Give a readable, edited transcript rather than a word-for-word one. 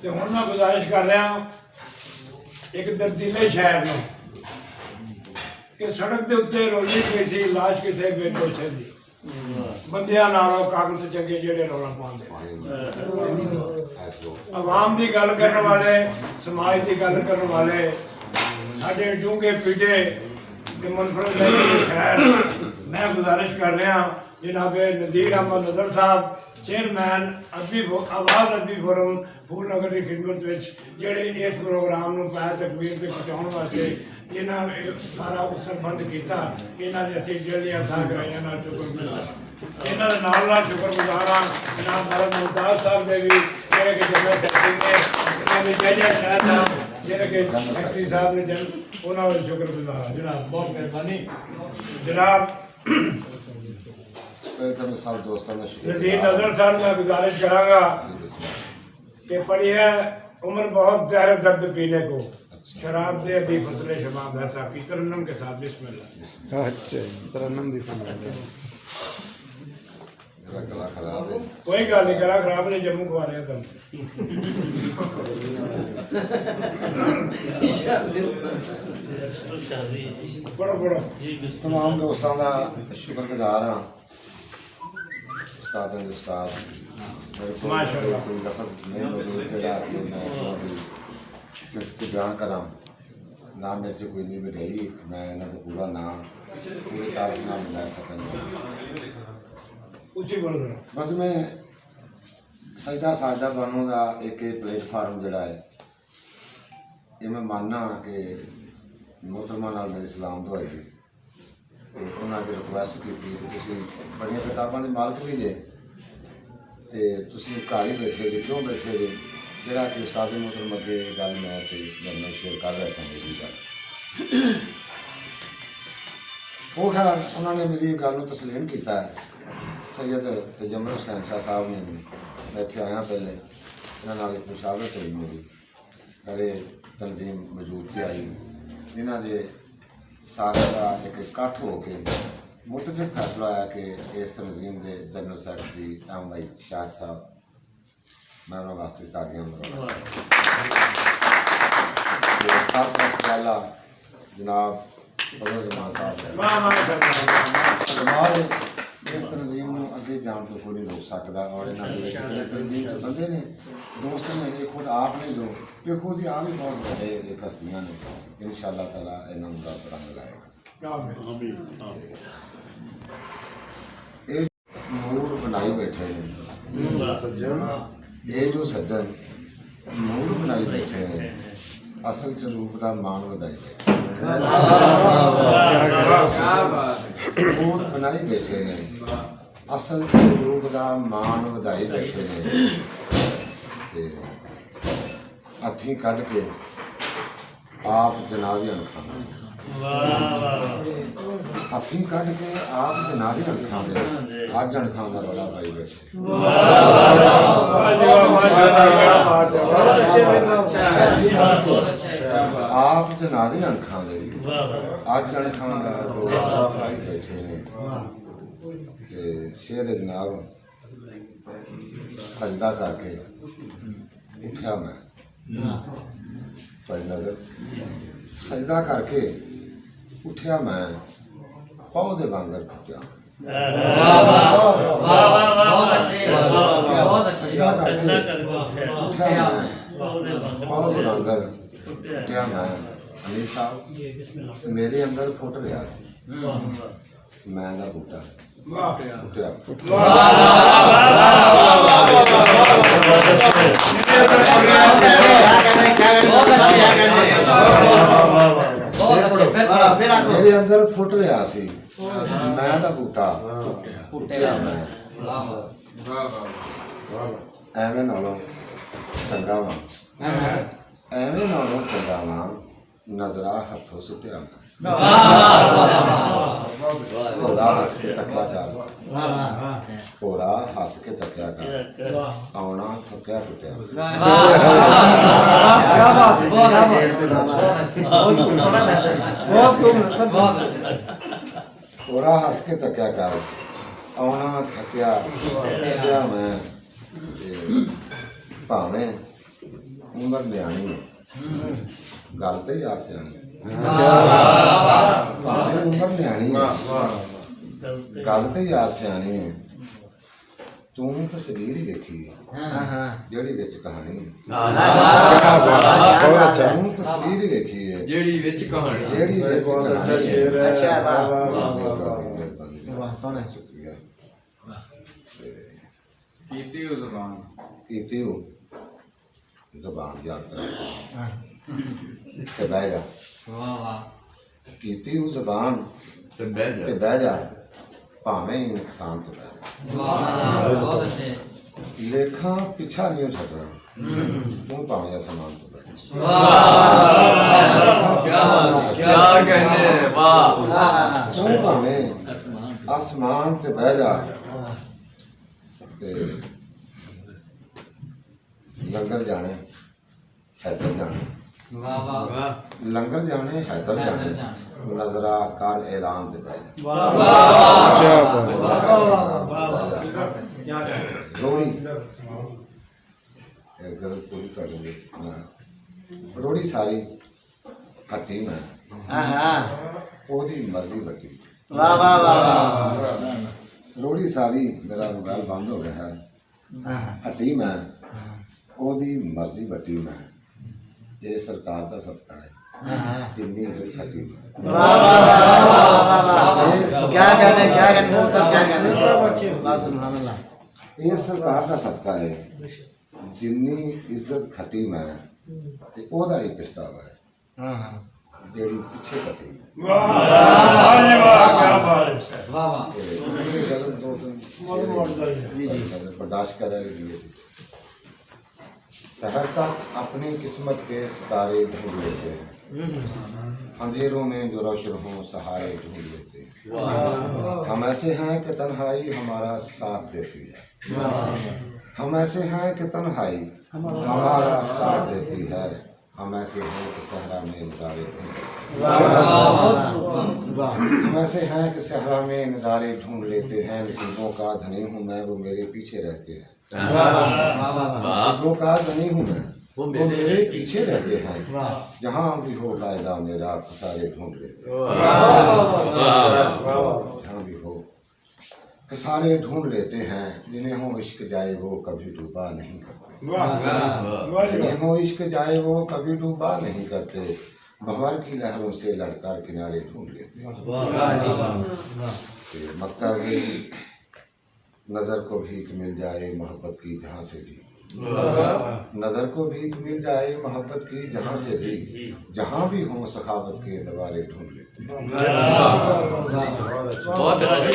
तो हुण मैं गुजारिश कर रहा एक दर्दीले शहर में कि सड़क के उत्ते रोली पई सी लाश किसी बेदोशे की बंदियां नालों कागज चंगे जेड़े रौला पाउंदे आवाम की गल करने वाले समाज की गल करने वाले साडे डूंगे पीढ़े मुनफरद खैर मैं गुजारिश कर रहा जनाब नज़ीर अहमद नज़र साहब चेयरमैन आवाज़ अदबी फोरम फूल नगर की खिदमत जोड़े इस प्रोग्राम में पैर तकबीर से पहुँचाने वास्ते जिन्हें सारा उत्सव बंद किया इन्हों के असी दिल दी अरदास कराइया शुक्रगुजार इन्हों के नाल शुक्रगुजार हाँ जनाब मरद मुमताज साहब ने भी जोड़े कि जनरल सेक्रेटरी ने जय शाह साहब जोड़े कि सेक्रेटरी साहब ने उन्होंने शुक्रगुजार हाँ जनाब बहुत मेहरबानी जनाब नज़ीर नज़र साहब मैं गुजारिश कराँगा कि पढ़ी है उम्र बहुत जहर दर्द पीने को शराब दे अभी फसले शबाब है साहब की तरन्नम के साथ बिस्मिल्लाह। अच्छा तरन्नम दी कोई गल नहीं गला खराब है जम्मू खवा रहे तुम पढ़ो पढ़ो तमाम दोस्तों का शुक्रगुजार हाँ उस्ताद उस्ताद माशाअल्लाह कोई लफ्ज़ नहीं मौजूद जड़ा कि मैं सिर्फ बयान करा ना मेरे से कोई नहीं बढ़ाई मैं इन्हों का पूरा नाम पूरे तारीख नाम लै सकूँ बस मैं सजदा साजदा बानों का एक प्लेटफार्म जड़ा है ये मैं मानना कि मोहतरमा नाल मेरी सलाम दुआई दी उन्होंने रिक्वेस्ट की कि तुसीं बड़िया किताबों के मालक भी जे तो तुसीं घर ही बैठे जे क्यों बैठे जे जड़ा कि उस्ताद मोहतरम अगे गल मैं मेरे शेयर कर रहा सा मेरी गल वो खैर उन्होंने मेरी गल को तस्लीम किया है सैयद तजम्मल हुसैन शाह साहब ने भी मैं इत्थे आया पहले इन्होंने एक मुशावरत हुई मेरी घरे तंजीम मौजूद थी आई इन्हों के सारे का एक इकट्ठ हो के मुतफिक फैसला आया कि इस तंजीम के जनरल सैकटरी एम भाई शाहिद साहब मैं उन्होंने वास्ते ताड़ियां मरवा सब वाला जनाब बदर जमान साहब इस तंजीम को अगे जाने तो कोई नहीं रोक सकता और इन्होंने तंजीम के बंदे ने दोस्त ने ये खुद आप ने जो ये खुद ही आप ही बहुत बड़े एक हस्तियाँ ने इंशाअल्लाह ताला इन्होंने रब रंग लाएगा ये मूड बनाई बैठे हैं ये जो सज्जन मूड बनाई बैठे हैं असल च रूप का मान वधाई मूड बनाई बैठे हैं असल च रूप का मान वधाई बैठे हैं हथी कढ़ के आप जनाजे अणखाने हथी कढ़ के आप जनाजे अणखाने अज अणखान का बड़ा पाई बैठे आप जनाजे अणखाने अज अणखान का रोला पाई बैठे ने शेर जनाब सजदा करके उठा मैं नजर सजदा करके उठा मैं पौधे वांगर फुटिया पौधे वांगर फुटिया मैं अमीर साहब मेरे अंदर फुट रहा मैं बूटा फुटिया मेरे अंदर फुट रहा सी मैं बूटा फुटिया मैं एवें नालों चंगा वा एवें नालों चंगा वा नजरा हथों सुटिया पूरा हस के तकिया कर पूरा हस के तकिया कर आना थकिया टुटिया पूरा हस के तकिया कर आना थकिया मैं भावें ਉਮਰ ਨਿਆਣੀ ਹੈ, ਗੱਲ ਤੇ ਯਾਰ ਸਿਆਣੀ ਭਾਵੇਂ ਉਮਰ ਨਿਆਣੀ ਹੈ, ਗੱਲ ਤੇ ਯਾਰ ਸਿਆਣੀ ਹੈ। ਤੂੰ ਤਸਵੀਰ ਹੀ ਵੇਖੀ ਹੈ ਜਿਹੜੀ ਵਿੱਚ ਕਹਾਣੀ ਹੈ। ਬਹੁਤ ਅੱਛਾ ਤੂੰ ਤਸਵੀਰ ਹੀ ਵੇਖੀ ਹੈ ਜਿਹੜੀ ਵਿੱਚ ਕਹਾਣੀ ਜਿਹੜੀ ਵਿੱਚ ਬਹੁਤ ਅੱਛਾ ਕਹਾਣੀ ਹੈ। ਸ਼ੇਰ ਹੈ। ਅੱਛਾ, ਵਾਹ, ਵਾਹ ਸੋਹਣਾ। ਸ਼ੁਕਰੀਆ। ਕੀਤੀ ਉਹ ਜ਼ਬਾਨ ਕੀਤੀ ਉਹ ਜ਼ਬਾਨ ਯਾਦ ਕਰਾ ਤੇ ਬਹਿ ਜਾ, ਵਾਹ ਵਾਹ ਕੀਤੀ ਉਹ ਜ਼ਬਾਨ ਤੇ ਬਹਿ ਤੇ ਜਾ ਬਹਿ ਜਾ, ਭਾਵੇਂ ਹੀ ਨੁਕਸਾਨ ਤੋਂ ਬਹਿ ਜਾ। ਵਾਹ ਬਹੁਤ ਅੱਛੇ ਲੇਖਾਂ ਪਿੱਛਾ ਨਹੀਂ ਛੱਡਣਾ, ਤੂੰ ਭਾਵੇਂ ਅਸਮਾਨ ਤੋਂ ਬਹਿ ਜਾ। क्या कहने वाह ਤੂੰ ਭਾਵੇਂ ਅਸਮਾਨ ਤੇ ਬਹਿ ਜਾ। ਤੇ ਲੰਗਰ ਜਾਣੇ ਹੈਦਰ ਜਾਣੇ, वाह वाह ਲੰਗਰ ਜਾਣੇ ਹੈਦਰ ਜਾਣੇ, ਨਜ਼ਰਾ ਕਰ ਐਲਾਨ ਤੇ ਬਹਿ ਜਾ। ਰੋੜੀ ਇਹ ਗਜ਼ਲ ਪੂਰੀ ਕਰ ਲਈ। ਰੋੜੀ ਸਾਰੀ ਹੱਟੀ ਮੈਂ ਉਹਦੀ ਮਰਜ਼ੀ ਵੱਟੀ। ਵਾਹ ਵਾਹ ਵਾਹ ਰੋੜੀ ਸਾਰੀ, ਮੇਰਾ ਮੋਬਾਈਲ ਬੰਦ ਹੋ ਗਿਆ ਹੈ। ਹੱਟੀ ਮੈਂ ਉਹਦੀ ਮਰਜ਼ੀ ਵੱਟੀ ਮੈਂ, ਇਹ ਸਰਕਾਰ ਦਾ ਸਦਕਾ ਹੈ ਜਿੰਨੀ ਇੱਜ਼ਤ ਹੱਟੀ ਮੈਂ। क्या कहते हैं सब क्या कहते हैं सब अच्छे सुभान अल्लाह। ਇਹ ਸਰਕਾਰ ਦਾ ਸਦਕਾ ਹੈ ਜਿੰਨੀ ਇੱਜ਼ਤ ਖੱਟੀ ਮੈਂ, ਤੇ ਉਹਦਾ ਹੀ ਪਛਤਾਵਾ ਹੈ ਜਿਹੜੀ ਪਿੱਛੇ ਕੱਟੀ ਮੈਂ। ਵਾਹ ਜੀ ਵਾਹ, ਕੀ ਬਾਤ ਹੈ। वाह वाह ਤੇ ਇਹ ਗਜ਼ਲ ਦੋ ਤਿੰਨ बर्दाश्त कर रहे हैं। शहर तक अपनी किस्मत के सितारे ढूंढ लेते हैं, अंधेरों में जो रोशन हो सहारे ढूंढ लेते हैं। हम ऐसे हैं कि तन्हाई हमारा साथ देती है, हम ऐसे हैं कि तन्हाई हमारा साथ देती है, हम ऐसे हैं कि सहरा में नज़ारे ढूंढ हम ऐसे हैं कि सहरा में नज़ारे ढूंढ लेते हैं। नसीबों का धनी हूँ मैं, वो मेरे पीछे रहते हैं। नसीबों का धनी हूँ मैं, वो मेरे पीछे रहते हैं। जहाँ भी हो फायदा मेरा सारे ढूंढ लेते हैं। जहाँ भी हो सारे ढूंढ लेते हैं। जिन्हें हो इश्क जाए वो कभी डूबा नहीं करते, वाह वाह जी जिन्हें हो इश्क जाए वो कभी डूबा नहीं करते। भंवर की लहरों से लड़कर किनारे ढूंढ लेते हैं। मकता है नजर को भीख मिल जाए मोहब्बत की जहाँ से भी, नजर को भीख मिल जाए मोहब्बत की जहाँ से भी, जहाँ भी हो सखावत के दवारे ढूंढ लेते हैं। बहुत अच्छा